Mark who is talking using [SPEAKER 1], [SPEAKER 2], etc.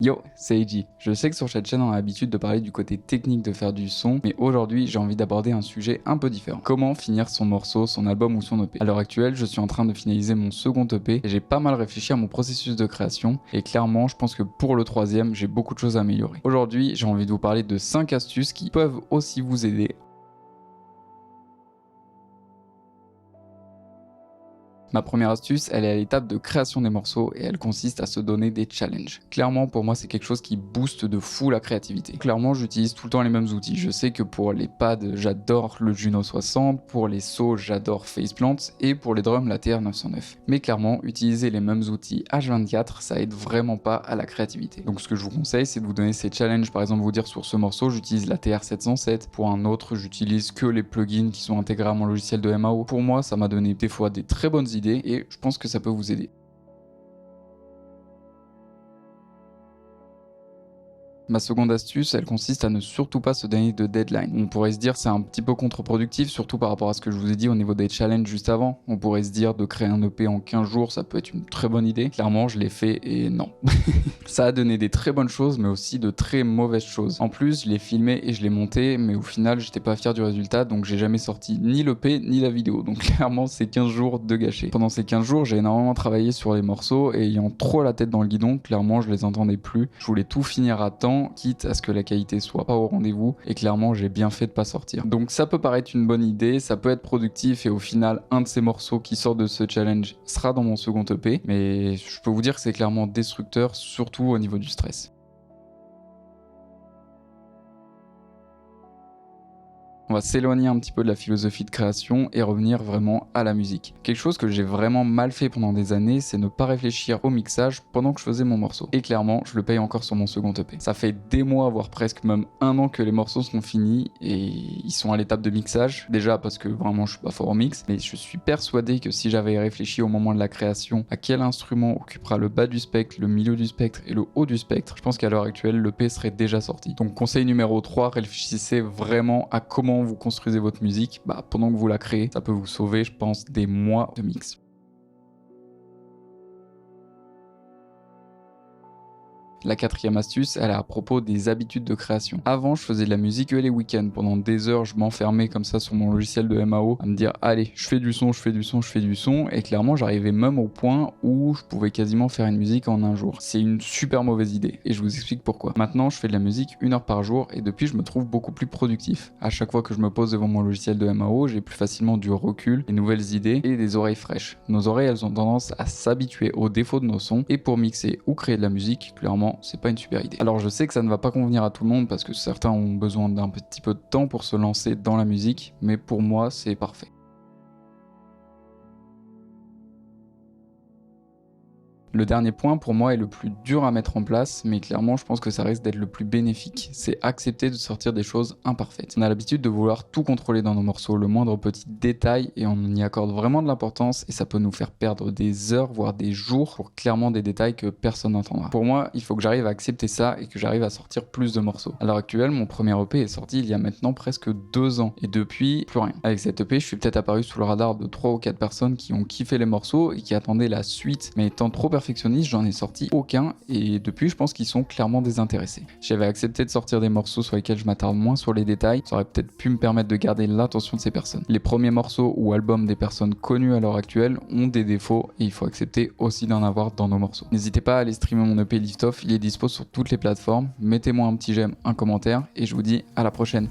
[SPEAKER 1] Yo, c'est Eiji. Je sais que sur cette chaîne on a l'habitude de parler du côté technique de faire du son, mais aujourd'hui j'ai envie d'aborder un sujet un peu différent. Comment finir son morceau, son album ou son EP. À l'heure actuelle, je suis en train de finaliser mon second EP et j'ai pas mal réfléchi à mon processus de création et clairement je pense que pour le troisième, j'ai beaucoup de choses à améliorer. Aujourd'hui, j'ai envie de vous parler de 5 astuces qui peuvent aussi vous aider. Ma première astuce, elle est à l'étape de création des morceaux et elle consiste à se donner des challenges. Clairement, pour moi, c'est quelque chose qui booste de fou la créativité. Clairement, j'utilise tout le temps les mêmes outils. Je sais que pour les pads, j'adore le Juno 60, pour les sauts, j'adore Faceplant et pour les drums, la TR-909. Mais clairement, utiliser les mêmes outils H24, ça aide vraiment pas à la créativité. Donc ce que je vous conseille, c'est de vous donner ces challenges. Par exemple, vous dire sur ce morceau, j'utilise la TR-707. Pour un autre, j'utilise que les plugins qui sont intégrés à mon logiciel de MAO. Pour moi, ça m'a donné des fois des très bonnes idées et je pense que ça peut vous aider. Ma seconde astuce, elle consiste à ne surtout pas se donner de deadline. On pourrait se dire c'est un petit peu contre-productif, surtout par rapport à ce que je vous ai dit au niveau des challenges juste avant. On pourrait se dire de créer un EP en 15 jours, ça peut être une très bonne idée. Clairement, je l'ai fait et non. Ça a donné des très bonnes choses, mais aussi de très mauvaises choses. En plus, je l'ai filmé et je l'ai monté, mais au final, j'étais pas fier du résultat, donc j'ai jamais sorti ni l'EP ni la vidéo. Donc clairement, c'est 15 jours de gâchés. Pendant ces 15 jours, j'ai énormément travaillé sur les morceaux et ayant trop la tête dans le guidon, clairement, je les entendais plus. Je voulais tout finir à temps, quitte à ce que la qualité soit pas au rendez-vous, et clairement j'ai bien fait de pas sortir. Donc ça peut paraître une bonne idée, ça peut être productif, et au final un de ces morceaux qui sort de ce challenge sera dans mon second EP, mais je peux vous dire que c'est clairement destructeur, surtout au niveau du stress. On va s'éloigner un petit peu de la philosophie de création et revenir vraiment à la musique. Quelque chose que j'ai vraiment mal fait pendant des années, c'est ne pas réfléchir au mixage pendant que je faisais mon morceau. Et clairement, je le paye encore sur mon second EP. Ça fait des mois, voire presque même un an que les morceaux sont finis et ils sont à l'étape de mixage. Déjà parce que vraiment je suis pas fort au mix, mais je suis persuadé que si j'avais réfléchi au moment de la création à quel instrument occupera le bas du spectre, le milieu du spectre et le haut du spectre, je pense qu'à l'heure actuelle, l'EP serait déjà sorti. Donc conseil numéro 3, réfléchissez vraiment à comment vous construisez votre musique pendant que vous la créez. Ça peut vous sauver, je pense, des mois de mix. La quatrième astuce, elle est à propos des habitudes de création. Avant, je faisais de la musique les week-ends. Pendant des heures, je m'enfermais comme ça sur mon logiciel de MAO à me dire allez, je fais du son, je fais du son, je fais du son. Et clairement, j'arrivais même au point où je pouvais quasiment faire une musique en un jour. C'est une super mauvaise idée et je vous explique pourquoi. Maintenant, je fais de la musique 1 heure par jour et depuis, je me trouve beaucoup plus productif. À chaque fois que je me pose devant mon logiciel de MAO, j'ai plus facilement du recul, des nouvelles idées et des oreilles fraîches. Nos oreilles, elles ont tendance à s'habituer aux défauts de nos sons et pour mixer ou créer de la musique, clairement, c'est pas une super idée. Alors je sais que ça ne va pas convenir à tout le monde parce que certains ont besoin d'un petit peu de temps pour se lancer dans la musique, mais pour moi c'est parfait. Le dernier point pour moi est le plus dur à mettre en place, mais clairement je pense que ça risque d'être le plus bénéfique. C'est accepter de sortir des choses imparfaites. On a l'habitude de vouloir tout contrôler dans nos morceaux, le moindre petit détail, et on y accorde vraiment de l'importance et ça peut nous faire perdre des heures, voire des jours pour clairement des détails que personne n'entendra. Pour moi, il faut que j'arrive à accepter ça et que j'arrive à sortir plus de morceaux. À l'heure actuelle, mon premier EP est sorti il y a maintenant presque 2 ans et depuis, plus rien. Avec cet EP, je suis peut-être apparu sous le radar de 3 ou 4 personnes qui ont kiffé les morceaux et qui attendaient la suite, mais étant trop perfectionniste, j'en ai sorti aucun et depuis je pense qu'ils sont clairement désintéressés. J'avais accepté de sortir des morceaux sur lesquels je m'attarde moins sur les détails, ça aurait peut-être pu me permettre de garder l'attention de ces personnes. Les premiers morceaux ou albums des personnes connues à l'heure actuelle ont des défauts et il faut accepter aussi d'en avoir dans nos morceaux. N'hésitez pas à aller streamer mon EP Lift Off, il est dispo sur toutes les plateformes, mettez-moi un petit j'aime, un commentaire et je vous dis à la prochaine.